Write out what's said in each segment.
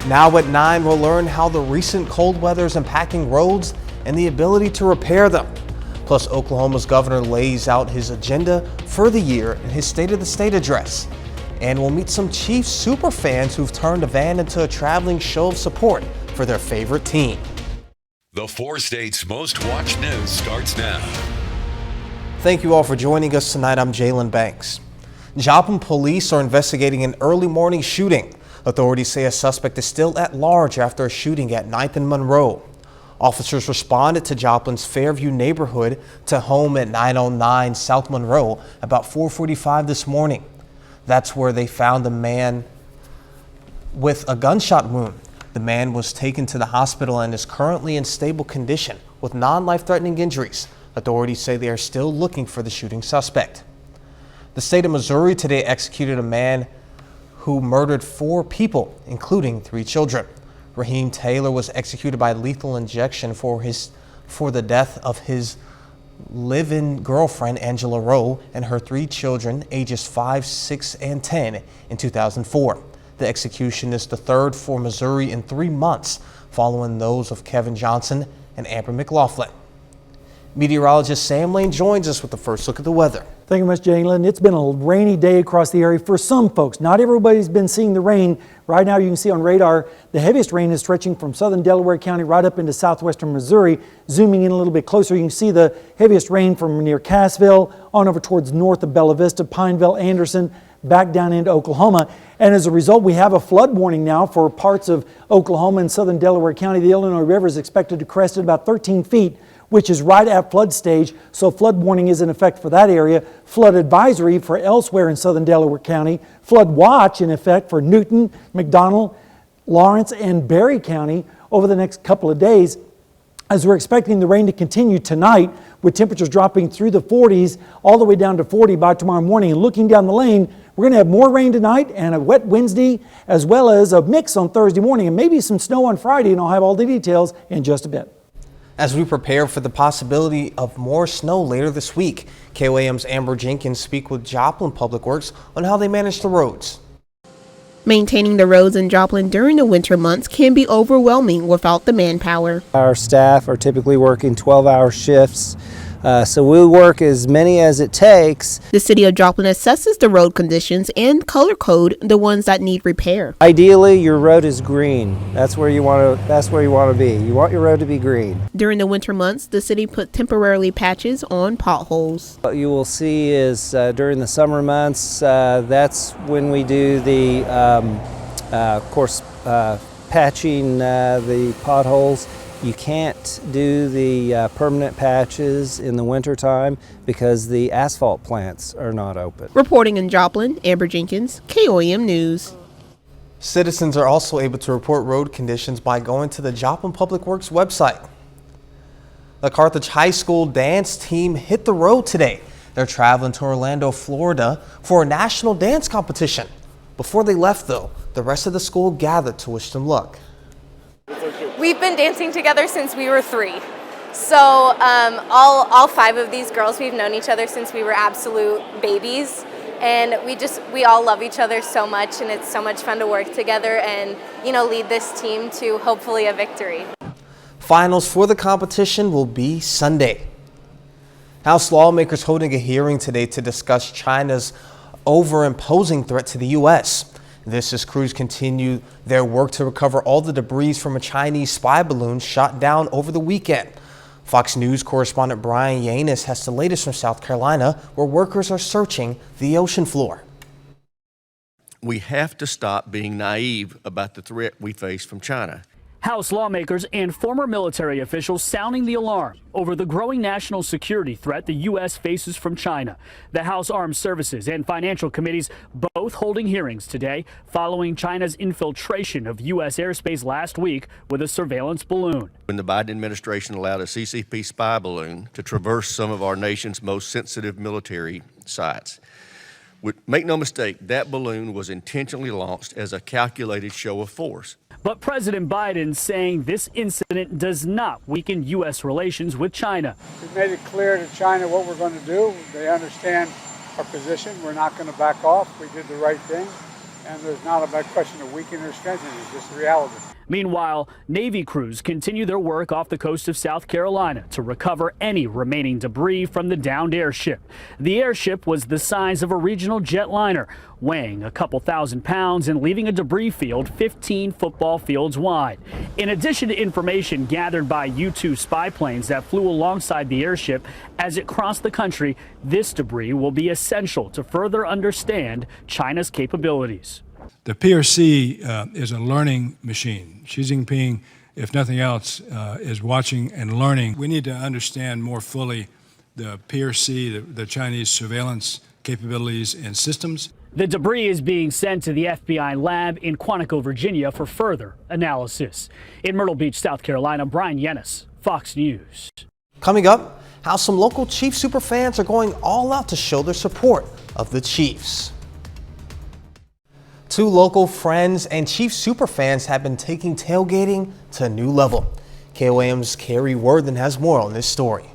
Now at 9, we'll learn how the recent cold weather is impacting roads and the ability to repair them. Plus, Oklahoma's governor lays out his agenda for the year in his State of the State address. And we'll meet some Chiefs super fans who've turned a van into a traveling show of support for their favorite team. The 4 states' most watched news starts now. Thank you all for joining us tonight. I'm Jalen Banks. Joplin police are investigating an early morning shooting. Authorities say a suspect is still at large after a shooting at 9th and Monroe. Officers responded to Joplin's Fairview neighborhood to home at 909 South Monroe about 4:45 this morning. That's where they found a man with a gunshot wound. The man was taken to the hospital and is currently in stable condition with non-life-threatening injuries. Authorities say they are still looking for the shooting suspect. The state of Missouri today executed a man who murdered 4 people, including 3 children. Raheem Taylor was executed by lethal injection for the death of his live-in girlfriend Angela Rowe and her 3 children ages 5, 6, and 10 in 2004. The execution is the third for Missouri in 3 months, following those of Kevin Johnson and Amber McLaughlin. Meteorologist Sam Lane joins us with the first look at the weather. Thank you much, Jalen. It's been a rainy day across the area for some folks. Not everybody's been seeing the rain. Right now you can see on radar the heaviest rain is stretching from southern Delaware County right up into southwestern Missouri. Zooming in a little bit closer, you can see the heaviest rain from near Cassville on over towards north of Bella Vista, Pineville, Anderson, back down into Oklahoma. And as a result, we have a flood warning now for parts of Oklahoma and southern Delaware County. The Illinois River is expected to crest at about 13 feet, which is right at flood stage, so flood warning is in effect for that area. Flood advisory for elsewhere in southern Delaware County. Flood watch in effect for Newton, McDonald, Lawrence, and Berry County over the next couple of days, as we're expecting the rain to continue tonight with temperatures dropping through the 40s all the way down to 40 by tomorrow morning. And looking down the lane, we're going to have more rain tonight and a wet Wednesday, as well as a mix on Thursday morning and maybe some snow on Friday, and I'll have all the details in just a bit. As we prepare for the possibility of more snow later this week, KOAM's Amber Jenkins speaks with Joplin Public Works on how they manage the roads. Maintaining the roads in Joplin during the winter months can be overwhelming without the manpower. Our staff are typically working 12-hour shifts, so we'll work as many as it takes. The city of Joplin assesses the road conditions and color code the ones that need repair. Ideally, your road is green. That's where you want to be. You want your road to be green. During the winter months, the city put temporarily patches on potholes. What you will see is during the summer months, that's when we do the, patching the potholes. You can't do the permanent patches in the wintertime because the asphalt plants are not open. Reporting in Joplin, Amber Jenkins, KOAM News. Citizens are also able to report road conditions by going to the Joplin Public Works website. The Carthage High School dance team hit the road today. They're traveling to Orlando, Florida for a national dance competition. Before they left, though, the rest of the school gathered to wish them luck. We've been dancing together since we were 3. So all 5 of these girls, we've known each other since we were absolute babies. And we all love each other so much, and it's so much fun to work together and, lead this team to hopefully a victory. Finals for the competition will be Sunday. House lawmakers holding a hearing today to discuss China's over-imposing threat to the U.S. This as crews continue their work to recover all the debris from a Chinese spy balloon shot down over the weekend. Fox News correspondent Brian Yanis has the latest from South Carolina, where workers are searching the ocean floor. We have to stop being naive about the threat we face from China. House lawmakers and former military officials sounding the alarm over the growing national security threat the U.S. faces from China. The House Armed Services and Financial Committees both holding hearings today following China's infiltration of U.S. airspace last week with a surveillance balloon. When the Biden administration allowed a CCP spy balloon to traverse some of our nation's most sensitive military sites. Make no mistake, that balloon was intentionally launched as a calculated show of force. But President Biden saying this incident does not weaken U.S. relations with China. We've made it clear to China what we're going to do. They understand our position. We're not going to back off. We did the right thing. and there's not a question of weakening or strengthening. It's just the reality. Meanwhile, Navy crews continue their work off the coast of South Carolina to recover any remaining debris from the downed airship. The airship was the size of a regional jetliner, weighing a couple thousand pounds and leaving a debris field 15 football fields wide. In addition to information gathered by U-2 spy planes that flew alongside the airship as it crossed the country, this debris will be essential to further understand China's capabilities. The PRC is a learning machine. Xi Jinping, if nothing else, is watching and learning. We need to understand more fully the PRC, the Chinese surveillance capabilities and systems. The debris is being sent to the FBI lab in Quantico, Virginia for further analysis. In Myrtle Beach, South Carolina, Brian Yennis, Fox News. Coming up, how some local Chiefs superfans are going all out to show their support of the Chiefs. Two local Friends and Chiefs superfans have been taking tailgating to a new level. KOAM's Carrie Worthen has more on this story.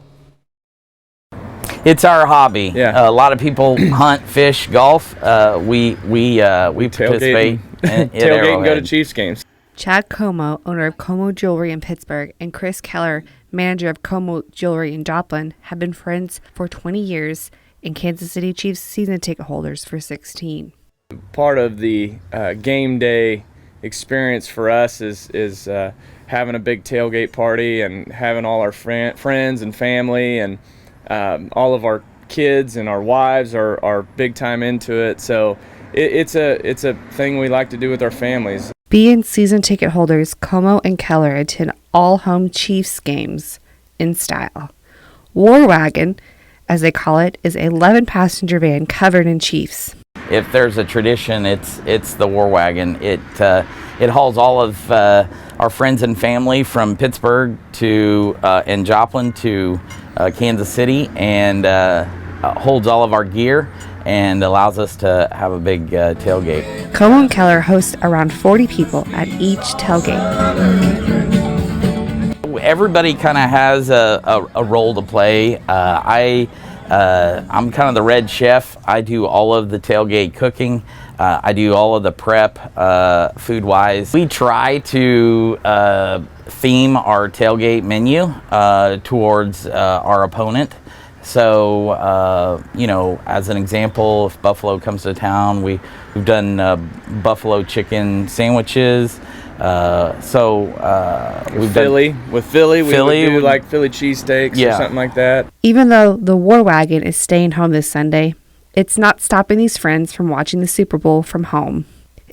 It's our hobby. Yeah. A lot of people hunt, fish, golf. We participate in tailgate and go to Chiefs games. Chad Como, owner of Como Jewelry in Pittsburgh, and Chris Keller, manager of Como Jewelry in Joplin, have been friends for 20 years and Kansas City Chiefs season ticket holders for 16. Part of the game day experience for us is having a big tailgate party and having all our friends and family and all of our kids and our wives are big time into it. So it's a thing we like to do with our families. Being season ticket holders, Como and Keller attend all home Chiefs games in style. War Wagon, as they call it, is a 11-passenger van covered in Chiefs. If there's a tradition, it's the War Wagon. It hauls all of our friends and family from Pittsburgh to and Joplin to Kansas City, and holds all of our gear and allows us to have a big tailgate. Como and Keller host around 40 people at each tailgate. Everybody kind of has a role to play. I'm kind of the red chef. I do all of the tailgate cooking. I do all of the prep food-wise. We try to theme our tailgate menu towards our opponent. So, as an example, if Buffalo comes to town, we've done buffalo chicken sandwiches. We've Philly. With Philly, we would do like Philly cheesesteaks or something like that. Even though the War Wagon is staying home this Sunday, it's not stopping these friends from watching the Super Bowl from home.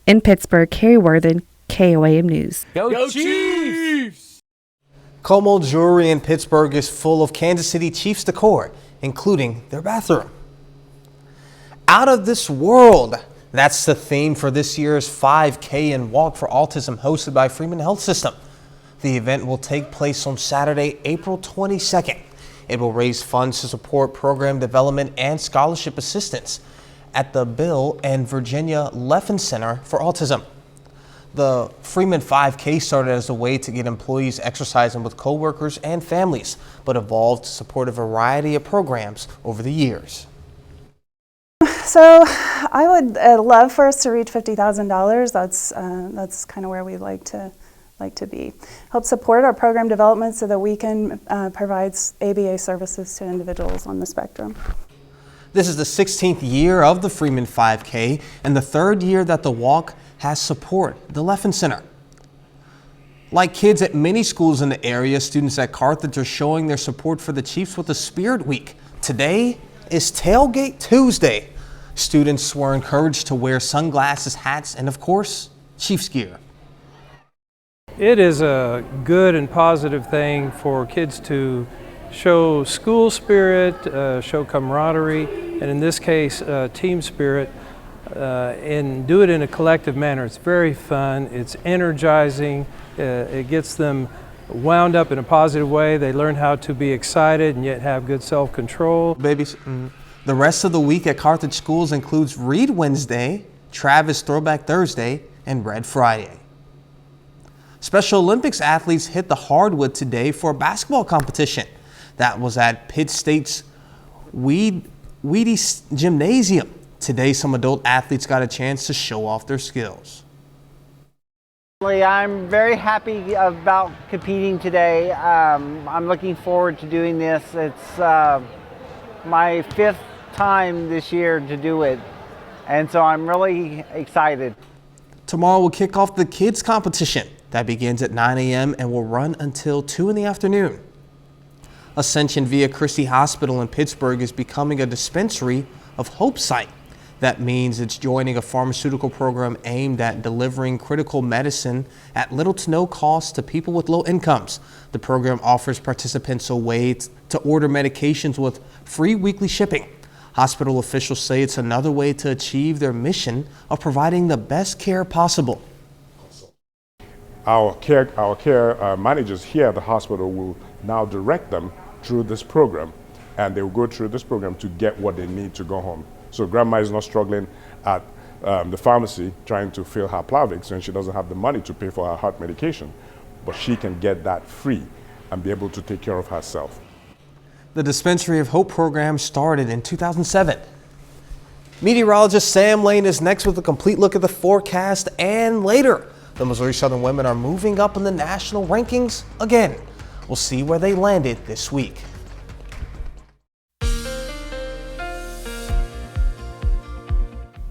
In Pittsburgh, Carrie Worthen, KOAM News. Go Chiefs! Como Jewelry in Pittsburgh is full of Kansas City Chiefs decor, including their bathroom. Out of this world. That's the theme for this year's 5K and Walk for Autism hosted by Freeman Health System. The event will take place on Saturday, April 22nd. It will raise funds to support program development and scholarship assistance at the Bill and Virginia Leffen Center for Autism. The Freeman 5K started as a way to get employees exercising with coworkers and families, but evolved to support a variety of programs over the years. So I would love for us to reach $50,000. That's kind of where we'd like to be. Help support our program development so that we can provide ABA services to individuals on the spectrum. This is the 16th year of the Freeman 5K and the third year that the walk has support the Leffen Center. Like kids at many schools in the area, students at Carthage are showing their support for the Chiefs with the Spirit Week. Today is Tailgate Tuesday. Students were encouraged to wear sunglasses, hats, and of course, Chiefs gear. It is a good and positive thing for kids to show school spirit, show camaraderie, and in this case, team spirit, and do it in a collective manner. It's very fun, it's energizing, it gets them wound up in a positive way. They learn how to be excited and yet have good self-control. The rest of the week at Carthage schools includes Read Wednesday, Travis Throwback Thursday, and Red Friday. Special Olympics athletes hit the hardwood today for a basketball competition. That was at Pitt State's Weedy Gymnasium. Today, some adult athletes got a chance to show off their skills. I'm very happy about competing today. I'm looking forward to doing this. It's my 5th time this year to do it, and so I'm really excited. Tomorrow we'll kick off the kids competition. That begins at 9 a.m. and will run until 2 in the afternoon. Ascension Via Christi Hospital in Pittsburgh is becoming a dispensary of Hope Site. That means it's joining a pharmaceutical program aimed at delivering critical medicine at little to no cost to people with low incomes. The program offers participants a way to order medications with free weekly shipping. Hospital officials say it's another way to achieve their mission of providing the best care possible. Our care managers here at the hospital will now direct them through this program, and they will go through this program to get what they need to go home. So grandma is not struggling at the pharmacy trying to fill her Plavix, and she doesn't have the money to pay for her heart medication, but she can get that free and be able to take care of herself. The Dispensary of Hope program started in 2007. Meteorologist Sam Lane is next with a complete look at the forecast, and later, the Missouri Southern women are moving up in the national rankings again. We'll see where they landed this week.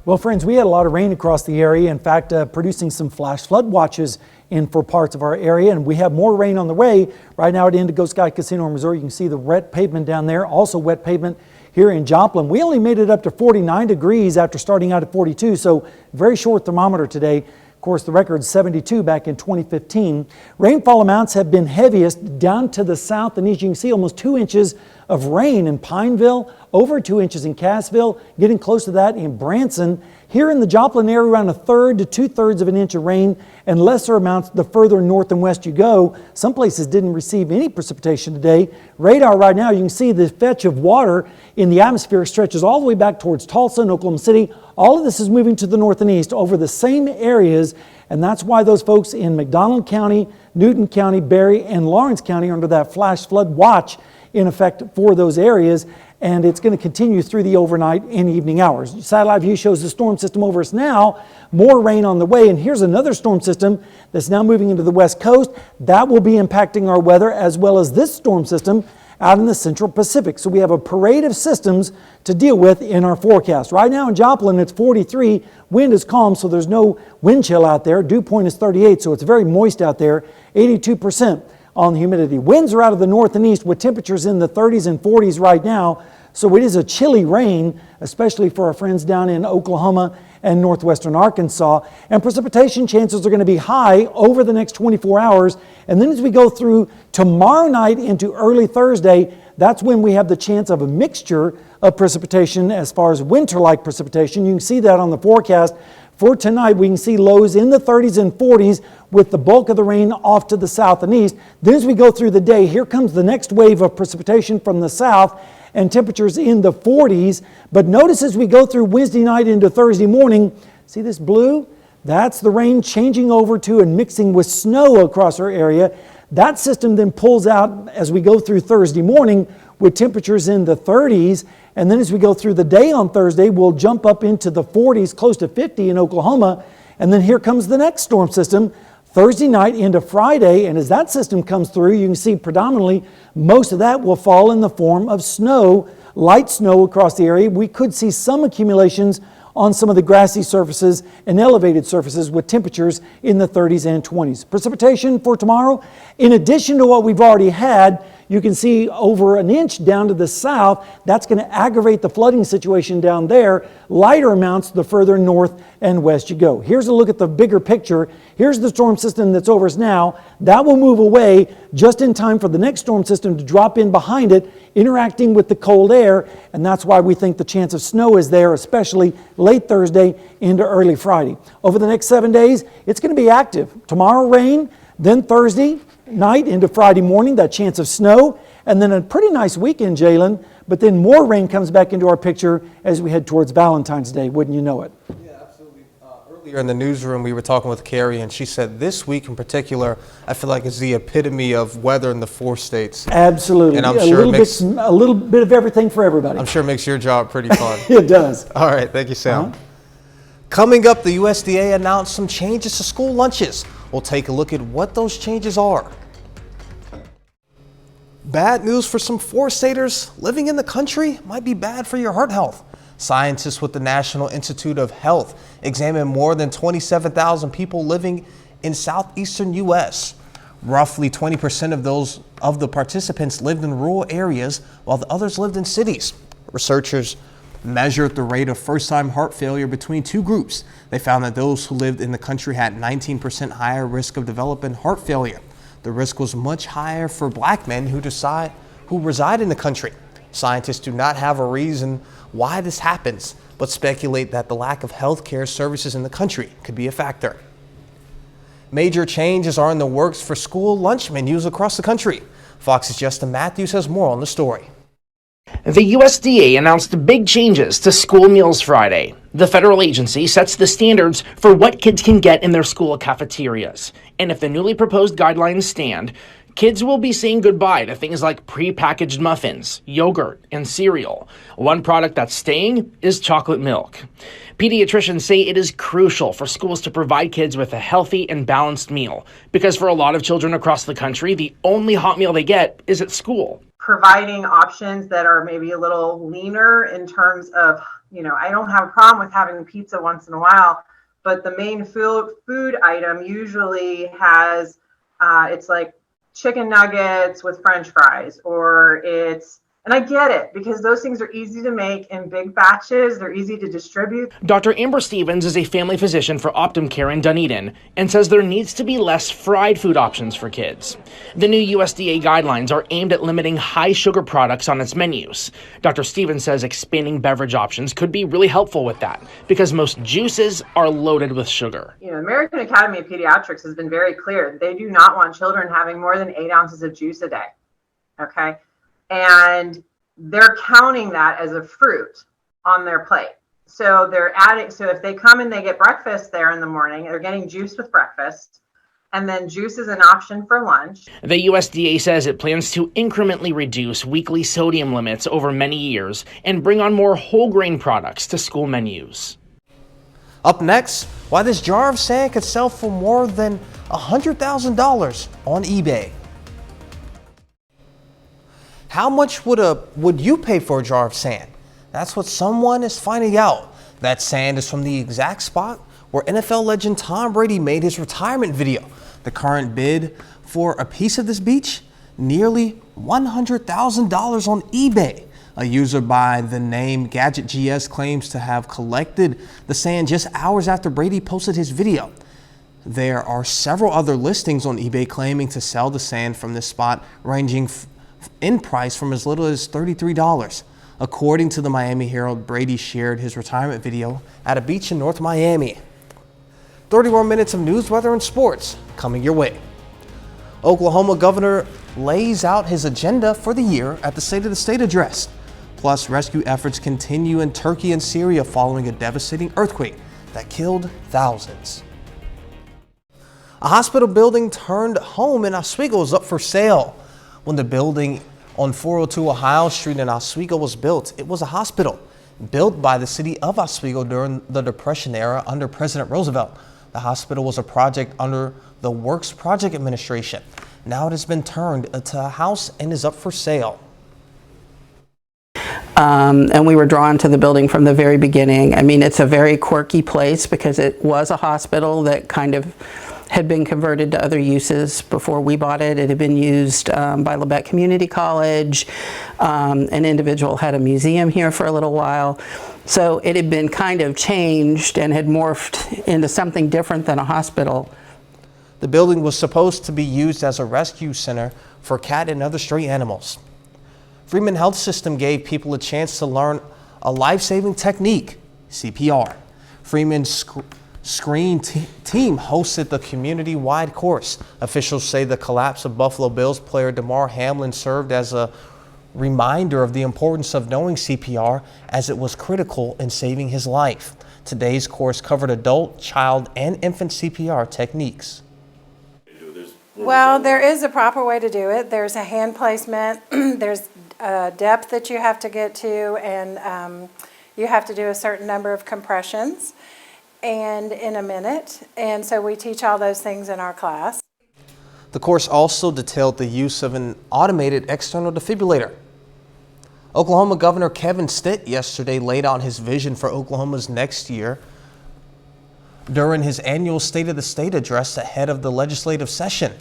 Well, friends, we had a lot of rain across the area. In fact, producing some flash flood watches in for parts of our area, and we have more rain on the way. Right now at Indigo Sky Casino in Missouri, you can see the wet pavement down there, also wet pavement here in Joplin. We only made it up to 49 degrees after starting out at 42, so very short thermometer today. Of course, the record's 72 back in 2015. Rainfall amounts have been heaviest down to the south and east. You can see almost 2 inches of rain in Pineville, over 2 inches in Cassville, getting close to that in Branson. Here in the Joplin area, around 1/3 to 2/3 of an inch of rain, and lesser amounts the further north and west you go. Some places didn't receive any precipitation today. Radar right now, you can see the fetch of water in the atmosphere stretches all the way back towards Tulsa and Oklahoma City. All of this is moving to the north and east over the same areas, and that's why those folks in McDonald County, Newton County, Berry, and Lawrence County are under that flash flood watch in effect for those areas, and it's going to continue through the overnight and evening hours. Satellite view shows the storm system over us now, more rain on the way, and here's another storm system that's now moving into the west coast. That will be impacting our weather, as well as this storm system out in the central Pacific. So we have a parade of systems to deal with in our forecast. Right now in Joplin, it's 43. Wind is calm, so there's no wind chill out there. Dew point is 38, so it's very moist out there, 82% on the humidity. Winds are out of the north and east with temperatures in the 30s and 40s right now. So it is a chilly rain, especially for our friends down in Oklahoma and northwestern Arkansas. And precipitation chances are going to be high over the next 24 hours. And then as we go through tomorrow night into early Thursday, that's when we have the chance of a mixture of precipitation as far as winter-like precipitation. You can see that on the forecast. For tonight, we can see lows in the 30s and 40s with the bulk of the rain off to the south and east. Then as we go through the day, here comes the next wave of precipitation from the south and temperatures in the 40s. But notice as we go through Wednesday night into Thursday morning, see this blue? That's the rain changing over to and mixing with snow across our area. That system then pulls out as we go through Thursday morning with temperatures in the 30s. And then as we go through the day on Thursday, we'll jump up into the 40s, close to 50 in Oklahoma. And then here comes the next storm system, Thursday night into Friday. And as that system comes through, you can see predominantly most of that will fall in the form of snow, light snow across the area. We could see some accumulations on some of the grassy surfaces and elevated surfaces with temperatures in the 30s and 20s. Precipitation for tomorrow, in addition to what we've already had, you can see over an inch down to the south. That's going to aggravate the flooding situation down there. Lighter amounts the further north and west you go. Here's a look at the bigger picture. Here's the storm system that's over us now. That will move away just in time for the next storm system to drop in behind it, interacting with the cold air, and that's why we think the chance of snow is there, especially late Thursday into early Friday. Over the next 7 days, it's going to be active. Tomorrow rain, then Thursday night into Friday morning, that chance of snow, and then a pretty nice weekend, Jalen, but then more rain comes back into our picture as we head towards Valentine's Day, wouldn't you know it? Yeah, absolutely. Early Earlier in the newsroom, we were talking with Carrie, and she said this week in particular, I feel like is the epitome of weather in the 4 states. Absolutely. And I'm a sure little bit of everything for everybody. I'm sure it makes your job pretty fun. It does. All right, thank you, Sam. Coming up, the USDA announced some changes to school lunches. We'll take a look at what those changes are. Bad news for some 4-staters living in the country might be bad for your heart health. Scientists with the National Institute of Health examined more than 27,000 people living in southeastern U.S. Roughly 20% of the participants lived in rural areas, while the others lived in cities. Researchers measured the rate of first-time heart failure between 2 groups. They found that those who lived in the country had 19% higher risk of developing heart failure. The risk was much higher for black men who reside in the country. Scientists do not have a reason why this happens, but speculate that the lack of health care services in the country could be a factor. Major changes are in the works for school lunch menus across the country. Fox's Justin Matthews has more on the story. The USDA announced big changes to school meals Friday. The federal agency sets the standards for what kids can get in their school cafeterias. And if the newly proposed guidelines stand, kids will be saying goodbye to things like prepackaged muffins, yogurt, and cereal. One product that's staying is chocolate milk. Pediatricians say it is crucial for schools to provide kids with a healthy and balanced meal, because for a lot of children across the country, the only hot meal they get is at school. Providing options that are maybe a little leaner in terms of, I don't have a problem with having pizza once in a while, but the main food item usually has, it's like chicken nuggets with French fries, and I get it because those things are easy to make in big batches. They're easy to distribute. Dr. Amber Stevens is a family physician for Optum Care in Dunedin and says there needs to be less fried food options for kids. The new USDA guidelines are aimed at limiting high sugar products on its menus. Dr. Stevens says expanding beverage options could be really helpful with that because most juices are loaded with sugar. The American Academy of Pediatrics has been very clear. They do not want children having more than 8 ounces of juice a day. Okay. And they're counting that as a fruit on their plate. So if they come and they get breakfast there in the morning, they're getting juice with breakfast, and then juice is an option for lunch. The USDA says it plans to incrementally reduce weekly sodium limits over many years and bring on more whole grain products to school menus. Up next, why this jar of sand could sell for more than $100,000 on eBay. How much would you pay for a jar of sand? That's what someone is finding out. That sand is from the exact spot where NFL legend Tom Brady made his retirement video. The current bid for a piece of this beach, nearly $100,000 on eBay. A user by the name GadgetGS claims to have collected the sand just hours after Brady posted his video. There are several other listings on eBay claiming to sell the sand from this spot, ranging in price from as little as $33. According to the Miami Herald, Brady shared his retirement video at a beach in North Miami. 30 more minutes of news, weather, and sports coming your way. Oklahoma governor lays out his agenda for the year at the State of the State address. Plus, rescue efforts continue in Turkey and Syria following a devastating earthquake that killed thousands. A hospital building turned home in Oswego is up for sale. When the building on 402 Ohio Street in Oswego was built, it was a hospital built by the city of Oswego during the Depression era under President Roosevelt. The hospital was a project under the Works Project Administration. Now it has been turned into a house and is up for sale. And we were drawn to the building from the very beginning. I mean, it's a very quirky place because it was a hospital that kind of had been converted to other uses before we bought it. It had been used by Labette Community College. An individual had a museum here for a little while. So it had been kind of changed and had morphed into something different than a hospital. The building was supposed to be used as a rescue center for cat and other stray animals. Freeman Health System gave people a chance to learn a life-saving technique, CPR. Freeman's Screen team hosted the community-wide course. Officials say the collapse of Buffalo Bills player Damar Hamlin served as a reminder of the importance of knowing CPR, as it was critical in saving his life. Today's course covered adult, child, and infant CPR techniques. Well, there is a proper way to do it. There's a hand placement, there's a depth that you have to get to, and you have to do a certain number of compressions and in a minute. And so we teach all those things in our class. The course also detailed the use of an automated external defibrillator. Oklahoma Governor Kevin Stitt yesterday laid out his vision for Oklahoma's next year during his annual State of the State address ahead of the legislative session.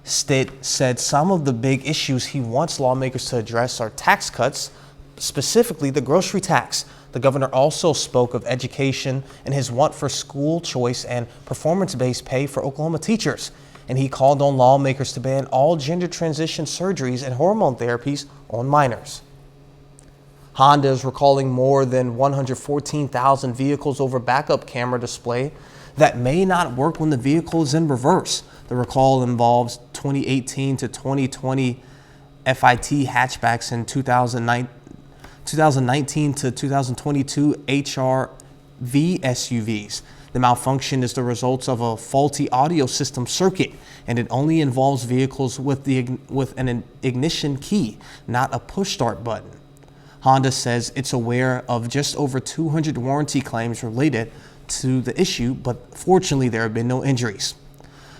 Stitt said some of the big issues he wants lawmakers to address are tax cuts, specifically the grocery tax. The governor also spoke of education and his want for school choice and performance-based pay for Oklahoma teachers. And he called on lawmakers to ban all gender transition surgeries and hormone therapies on minors. Honda is recalling more than 114,000 vehicles over backup camera display that may not work when the vehicle is in reverse. The recall involves 2018 to 2020 FIT hatchbacks and 2019 to 2022 HRV SUVs. The malfunction is the result of a faulty audio system circuit, and it only involves vehicles with an ignition key, not a push start button. Honda says it's aware of just over 200 warranty claims related to the issue, but fortunately there have been no injuries.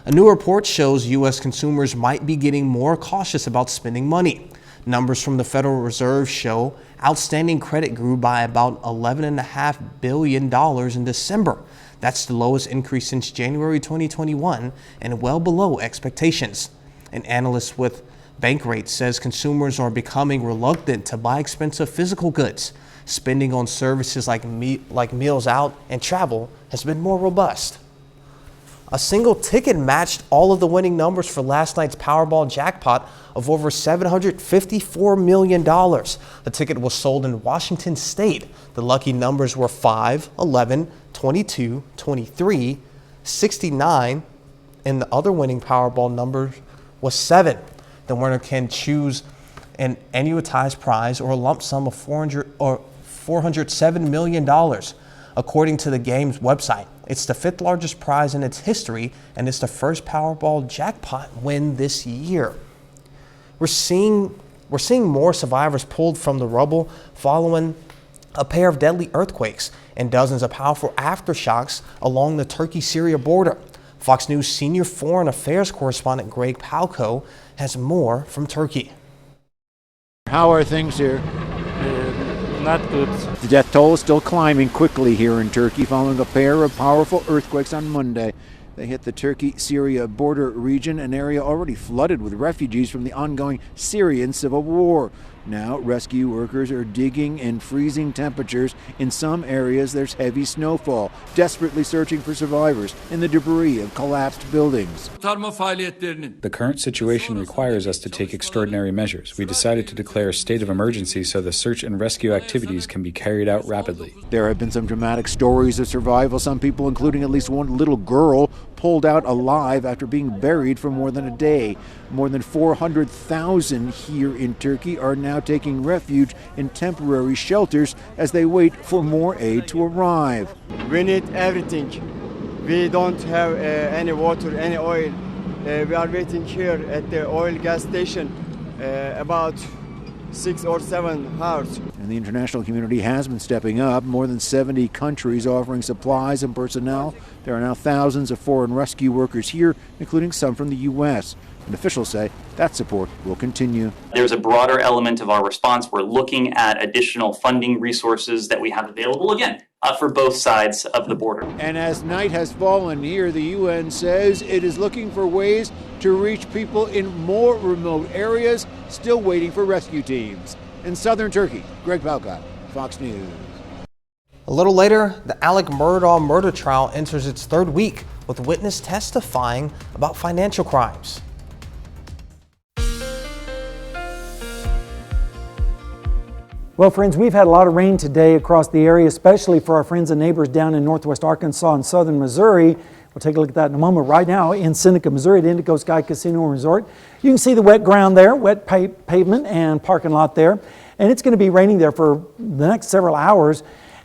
A new report shows U.S. consumers might be getting more cautious about spending money. Numbers from the Federal Reserve show outstanding credit grew by about $11.5 billion in December. That's the lowest increase since January 2021 and well below expectations. An analyst with Bankrate says consumers are becoming reluctant to buy expensive physical goods. Spending on services like meals out and travel has been more robust. A single ticket matched all of the winning numbers for last night's Powerball jackpot of over $754 million. The ticket was sold in Washington State. The lucky numbers were 5, 11, 22, 23, 69, and the other winning Powerball number was 7. The winner can choose an annuitized prize or a lump sum of $407 million, according to the game's website. It's the 5th largest prize in its history, and it's the first Powerball jackpot win this year. We're seeing more survivors pulled from the rubble following a pair of deadly earthquakes and dozens of powerful aftershocks along the Turkey-Syria border. Fox News senior foreign affairs correspondent Greg Palco has more from Turkey. How are things here? Not good. The death toll is still climbing quickly here in Turkey following a pair of powerful earthquakes on Monday. They hit the Turkey-Syria border region, an area already flooded with refugees from the ongoing Syrian civil war. Now, rescue workers are digging in freezing temperatures. In some areas, there's heavy snowfall, desperately searching for survivors in the debris of collapsed buildings. The current situation requires us to take extraordinary measures. We decided to declare a state of emergency so the search and rescue activities can be carried out rapidly. There have been some dramatic stories of survival. Some people, including at least one little girl, pulled out alive after being buried for more than a day. More than 400,000 here in Turkey are now taking refuge in temporary shelters as they wait for more aid to arrive. We need everything. We don't have any water, any oil. We are waiting here at the oil gas station about 6 or 7 hours. And the international community has been stepping up. More than 70 countries offering supplies and personnel. There are now thousands of foreign rescue workers here, including some from the U.S. And officials say that support will continue. There's a broader element of our response. We're looking at additional funding resources that we have available, again, for both sides of the border. And as night has fallen here, the UN says it is looking for ways to reach people in more remote areas, still waiting for rescue teams. In southern Turkey, Greg Palka, Fox News. A little later, the Alec Murdaugh murder trial enters its 3rd week, with witnesses testifying about financial crimes. Well, friends, we've had a lot of rain today across the area, especially for our friends and neighbors down in northwest Arkansas and southern Missouri. We'll take a look at that in a moment. Right now in Seneca, Missouri at Indigo Sky Casino and Resort, you can see the wet ground there, wet pavement and parking lot there. And it's going to be raining there for the next several hours.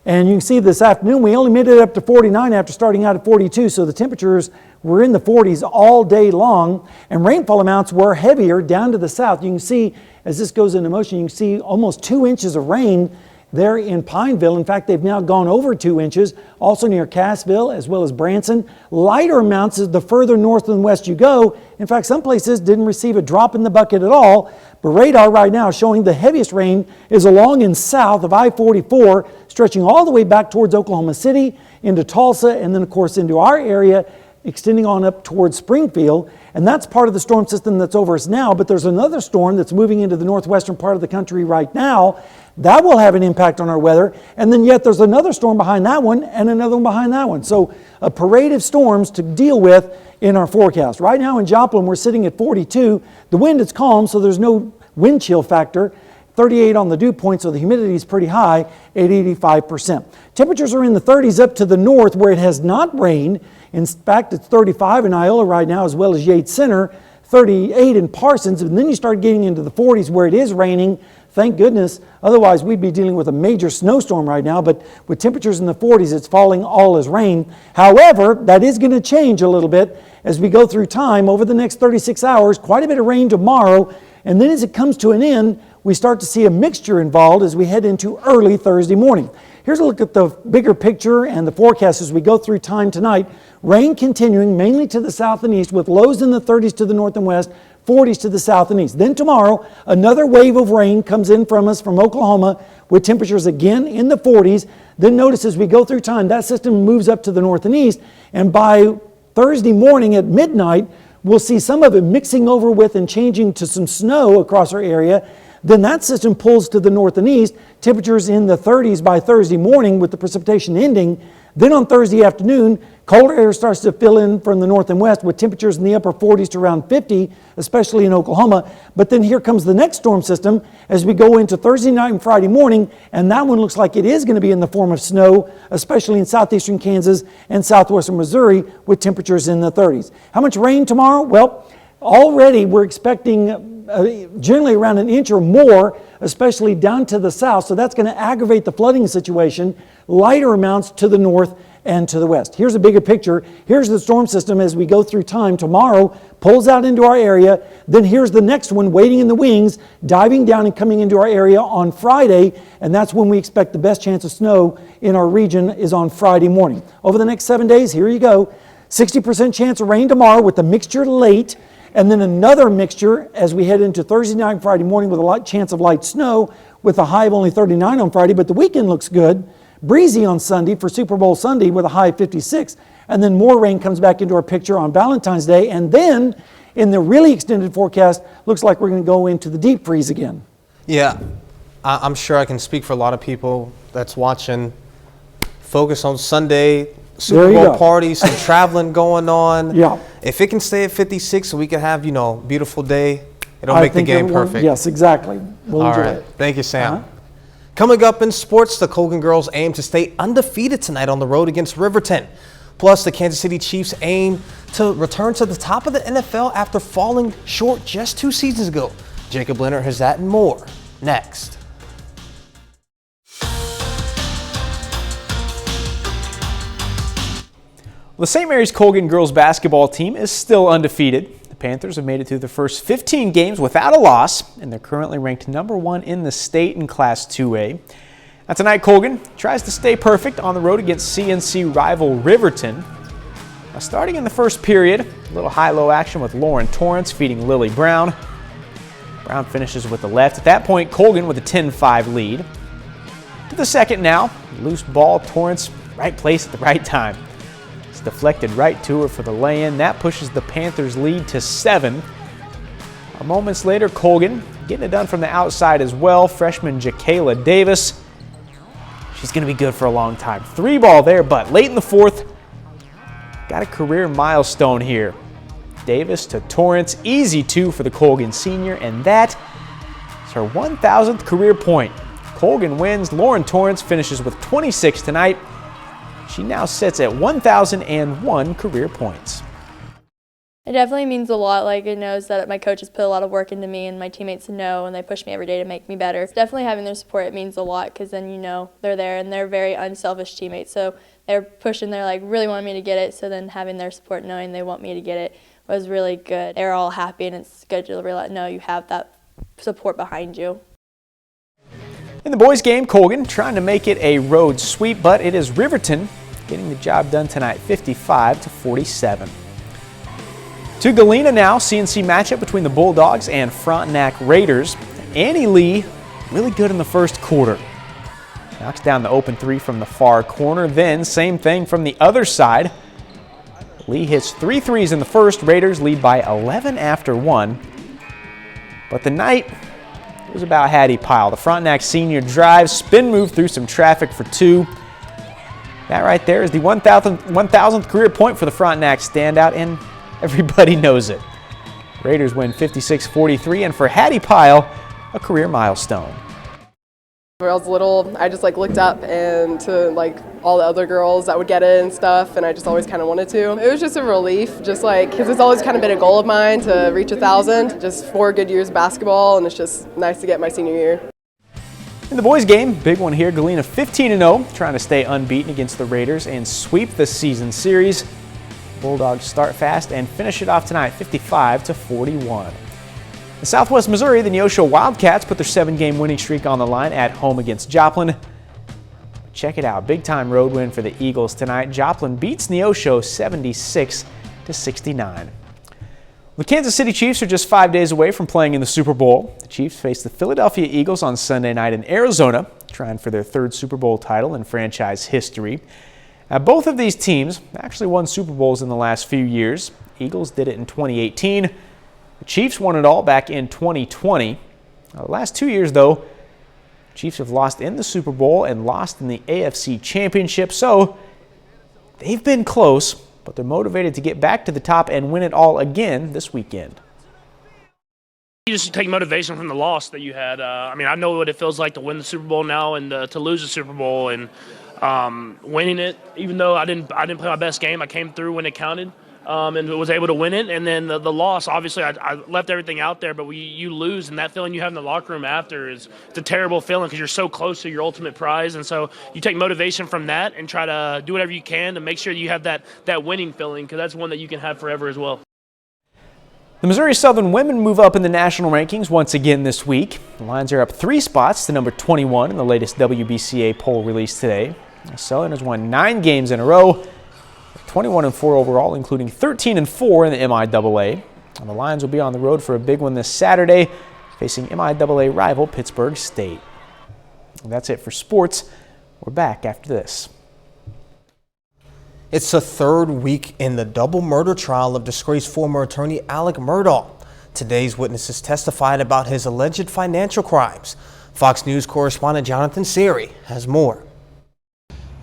And you can see this afternoon, we only made it up to 49 after starting out at 42, so the temperatures were in the 40s all day long, and rainfall amounts were heavier down to the south. You can see, as this goes into motion, you can see almost 2 inches of rain there in Pineville. In fact, they've now gone over 2 inches, also near Cassville as well as Branson. Lighter amounts as the further north and west you go. In fact, some places didn't receive a drop in the bucket at all, but radar right now showing the heaviest rain is along and south of I-44, stretching all the way back towards Oklahoma City, into Tulsa, and then of course into our area, extending on up towards Springfield. And that's part of the storm system that's over us now, but there's another storm that's moving into the northwestern part of the country right now. That will have an impact on our weather. And then yet there's another storm behind that one and another one behind that one. So a parade of storms to deal with in our forecast. Right now in Joplin, we're sitting at 42. The wind is calm, so there's no wind chill factor. 38 on the dew point, so the humidity is pretty high at 85%. Temperatures are in the 30s up to the north where it has not rained. In fact, it's 35 in Iola right now, as well as Yates Center, 38 in Parsons, and then you start getting into the 40s where it is raining. Thank goodness, otherwise we'd be dealing with a major snowstorm right now, but with temperatures in the 40s, it's falling all as rain. However, that is going to change a little bit as we go through time over the next 36 hours, quite a bit of rain tomorrow, and then as it comes to an end, we start to see a mixture involved as we head into early Thursday morning. Here's a look at the bigger picture and the forecast as we go through time tonight. Rain continuing mainly to the south and east with lows in the 30s to the north and west, 40s to the south and east. Then tomorrow, another wave of rain comes in from us from Oklahoma with temperatures again in the 40s. Then notice as we go through time, that system moves up to the north and east. And by Thursday morning at midnight, we'll see some of it mixing over with and changing to some snow across our area. Then that system pulls to the north and east, temperatures in the 30s by Thursday morning with the precipitation ending. Then on Thursday afternoon, colder air starts to fill in from the north and west with temperatures in the upper 40s to around 50, especially in Oklahoma. But then here comes the next storm system as we go into Thursday night and Friday morning, and that one looks like it is going to be in the form of snow, especially in southeastern Kansas and southwestern Missouri with temperatures in the 30s. How much rain tomorrow? Well, already we're expecting generally around an inch or more, especially down to the south. So that's going to aggravate the flooding situation. Lighter amounts to the north and to the west. Here's a bigger picture. Here's the storm system as we go through time. Tomorrow pulls out into our area. Then here's the next one waiting in the wings, diving down and coming into our area on Friday. And that's when we expect the best chance of snow in our region is on Friday morning. Over the next 7 days, here you go. 60% chance of rain tomorrow with the mixture late. And then another mixture as we head into Thursday night and Friday morning with a light chance of light snow with a high of only 39 on Friday, but the weekend looks good. Breezy on Sunday for Super Bowl Sunday with a high of 56. And then more rain comes back into our picture on Valentine's Day. And then in the really extended forecast, looks like we're going to go into the deep freeze again. Yeah, I'm sure I can speak for a lot of people that's watching. Focus on Sunday, Super Bowl party, some traveling going on. Yeah. If it can stay at 56 so we can have, beautiful day, it'll make the game perfect. Yes, exactly. We'll enjoy it. Thank you, Sam. Coming up in sports, the Colgan girls aim to stay undefeated tonight on the road against Riverton. Plus, the Kansas City Chiefs aim to return to the top of the NFL after falling short just 2 seasons ago. Jacob Leonard has that and more next. The St. Mary's Colgan girls basketball team is still undefeated. The Panthers have made it through the first 15 games without a loss, and they're currently ranked #1 in the state in Class 2A. Now tonight, Colgan tries to stay perfect on the road against CNC rival Riverton. Now starting in the first period, a little high-low action with Lauren Torrance feeding Lily Brown. Brown finishes with the left. At that point, Colgan with a 10-5 lead. To the second now, loose ball, Torrance, right place at the right time. It's deflected right to her for the lay-in. That pushes the Panthers' lead to 7. Moments later, Colgan getting it done from the outside as well. Freshman Jakayla Davis. She's going to be good for a long time. 3 ball there, but late in the fourth, got a career milestone here. Davis to Torrance, easy 2 for the Colgan senior, and that is her 1,000th career point. Colgan wins. Lauren Torrance finishes with 26 tonight. She now sits at 1,001 career points. It definitely means a lot. Like, it knows that my coaches put a lot of work into me, and my teammates know, and they push me every day to make me better. Definitely having their support, it means a lot, because then you know they're there, and they're very unselfish teammates. So they're pushing, they're like really wanting me to get it. So then having their support, knowing they want me to get it, was really good. They're all happy, and it's good to realize, know you have that support behind you. In the boys' game, Colgan trying to make it a road sweep, but it is Riverton getting the job done tonight, 55-47. To Galena now, CNC matchup between the Bulldogs and Frontenac Raiders. Annie Lee, really good in the first quarter. Knocks down the open three from the far corner. Then, same thing from the other side. Lee hits 3 threes in the first. Raiders lead by 11 after 1. But the night was about Hattie Pyle. The Frontenac senior drive, spin move through some traffic for 2. That right there is the 1,000th career point for the Frontenac standout, and everybody knows it. Raiders win 56-43, and for Hattie Pyle, a career milestone. When I was little, I just looked up and to all the other girls that would get it and stuff, and I just always kind of wanted to. It was just a relief, just because it's always kind of been a goal of mine to reach 1,000. Just 4 good years of basketball, and it's just nice to get my senior year. In the boys' game, big one here, Galena 15-0, trying to stay unbeaten against the Raiders and sweep the season series. Bulldogs start fast and finish it off tonight, 55-41. In Southwest Missouri, the Neosho Wildcats put their 7-game winning streak on the line at home against Joplin. Check it out, big-time road win for the Eagles tonight. Joplin beats Neosho 76-69. The Kansas City Chiefs are just 5 days away from playing in the Super Bowl. The Chiefs face the Philadelphia Eagles on Sunday night in Arizona, trying for their 3rd Super Bowl title in franchise history. Now, both of these teams actually won Super Bowls in the last few years. Eagles did it in 2018. The Chiefs won it all back in 2020. Now, the last 2 years, though, Chiefs have lost in the Super Bowl and lost in the AFC Championship, so they've been close, but they're motivated to get back to the top and win it all again this weekend. You just take motivation from the loss that you had. I know what it feels like to win the Super Bowl now and to lose the Super Bowl, and winning it, even though I didn't play my best game, I came through when it counted. And was able to win it. And then the loss, obviously, I left everything out there, but you lose, and that feeling you have in the locker room after it's a terrible feeling because you're so close to your ultimate prize. And so you take motivation from that and try to do whatever you can to make sure you have that winning feeling, because that's one that you can have forever as well. The Missouri Southern women move up in the national rankings once again this week. The Lions are up 3 spots to number 21 in the latest WBCA poll released today. The Southern has won 9 games in a row. 21-4 overall, including 13-4 in the MIAA. And the Lions will be on the road for a big one this Saturday, facing MIAA rival Pittsburgh State. And that's it for sports. We're back after this. It's the 3rd week in the double murder trial of disgraced former attorney Alec Murdaugh. Today's witnesses testified about his alleged financial crimes. Fox News correspondent Jonathan Siri has more.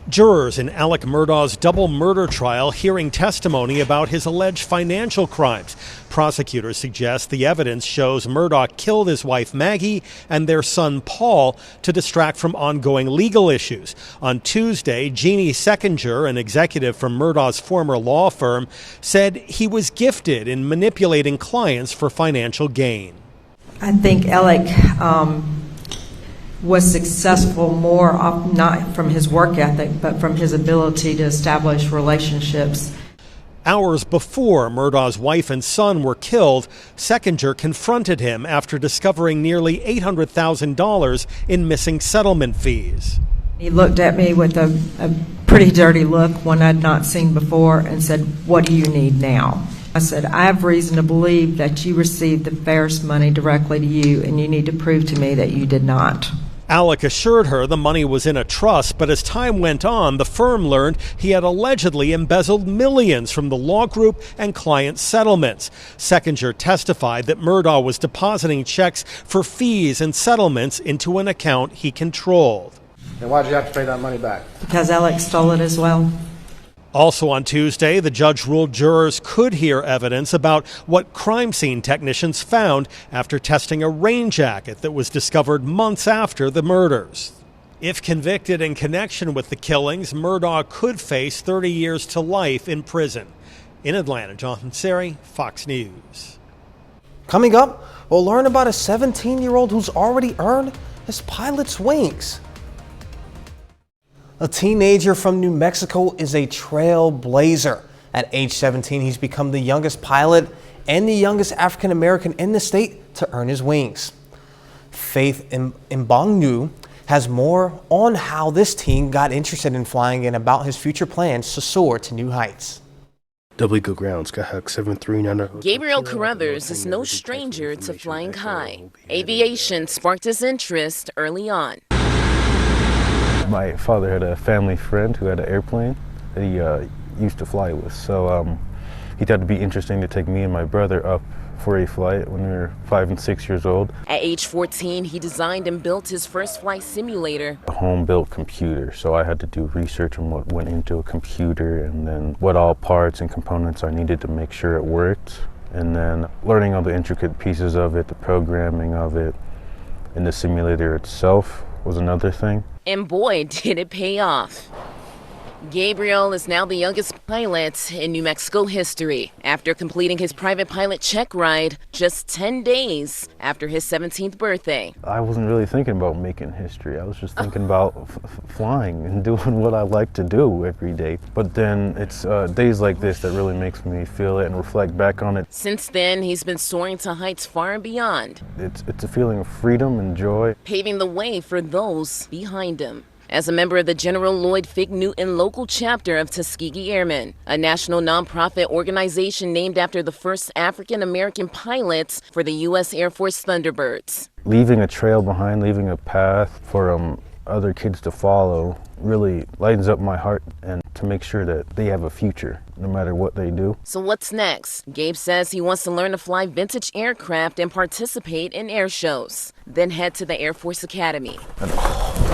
Jurors in Alec Murdaugh's double murder trial hearing testimony about his alleged financial crimes. Prosecutors suggest the evidence shows Murdaugh killed his wife Maggie and their son Paul to distract from ongoing legal issues. On Tuesday, Jeannie Seckinger, an executive from Murdaugh's former law firm, said he was gifted in manipulating clients for financial gain. I think Alec was successful more not from his work ethic, but from his ability to establish relationships. Hours before Murdaugh's wife and son were killed, Seckinger confronted him after discovering nearly $800,000 in missing settlement fees. He looked at me with a pretty dirty look, one I'd not seen before, and said, "What do you need now?" I said, "I have reason to believe that you received the Ferris money directly to you, and you need to prove to me that you did not." Alec assured her the money was in a trust, but as time went on, the firm learned he had allegedly embezzled millions from the law group and client settlements. Seckinger testified that Murdaugh was depositing checks for fees and settlements into an account he controlled. And why did you have to pay that money back? Because Alec stole it as well. Also on Tuesday, the judge ruled jurors could hear evidence about what crime scene technicians found after testing a rain jacket that was discovered months after the murders. If convicted in connection with the killings, Murdaugh could face 30 years to life in prison. In Atlanta, Jonathan Seri, Fox News. Coming up, we'll learn about a 17-year-old who's already earned his pilot's wings. A teenager from New Mexico is a trailblazer. At age 17, he's become the youngest pilot and the youngest African American in the state to earn his wings. Faith Mbangnu has more on how this teen got interested in flying and about his future plans to soar to new heights. Double ground, Skyhawk 739. Gabriel Carruthers is no stranger to flying high. Aviation sparked his interest early on. My father had a family friend who had an airplane that he used to fly with, so he thought it'd be interesting to take me and my brother up for a flight when we were 5 and 6 years old. At age 14, he designed and built his first flight simulator. A home-built computer, so I had to do research on what went into a computer and then what all parts and components I needed to make sure it worked. And then learning all the intricate pieces of it, the programming of it, and the simulator itself was another thing. And boy, did it pay off. Gabriel is now the youngest pilot in New Mexico history after completing his private pilot check ride just 10 days after his 17th birthday. I wasn't really thinking about making history. I was just thinking about flying and doing what I like to do every day. But then it's days like this that really makes me feel it and reflect back on it. Since then, he's been soaring to heights far and beyond. It's a feeling of freedom and joy. Paving the way for those behind him. As a member of the General Lloyd Fig Newton local chapter of Tuskegee Airmen, a national nonprofit organization named after the first African-American pilots for the U.S. Air Force Thunderbirds. Leaving a trail behind, leaving a path for other kids to follow really lightens up my heart, and to make sure that they have a future no matter what they do. So what's next? Gabe says he wants to learn to fly vintage aircraft and participate in air shows, then head to the Air Force Academy. A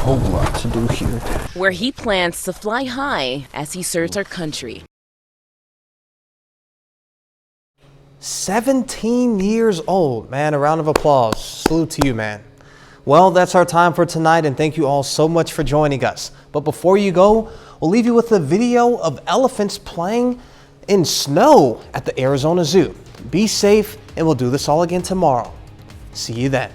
whole lot to do here, where he plans to fly high as he serves our country. 17 years old, man. A round of applause. Salute to you, man. Well, that's our time for tonight, and thank you all so much for joining us. But before you go, we'll leave you with a video of elephants playing in snow at the Arizona Zoo. Be safe, and we'll do this all again tomorrow. See you then.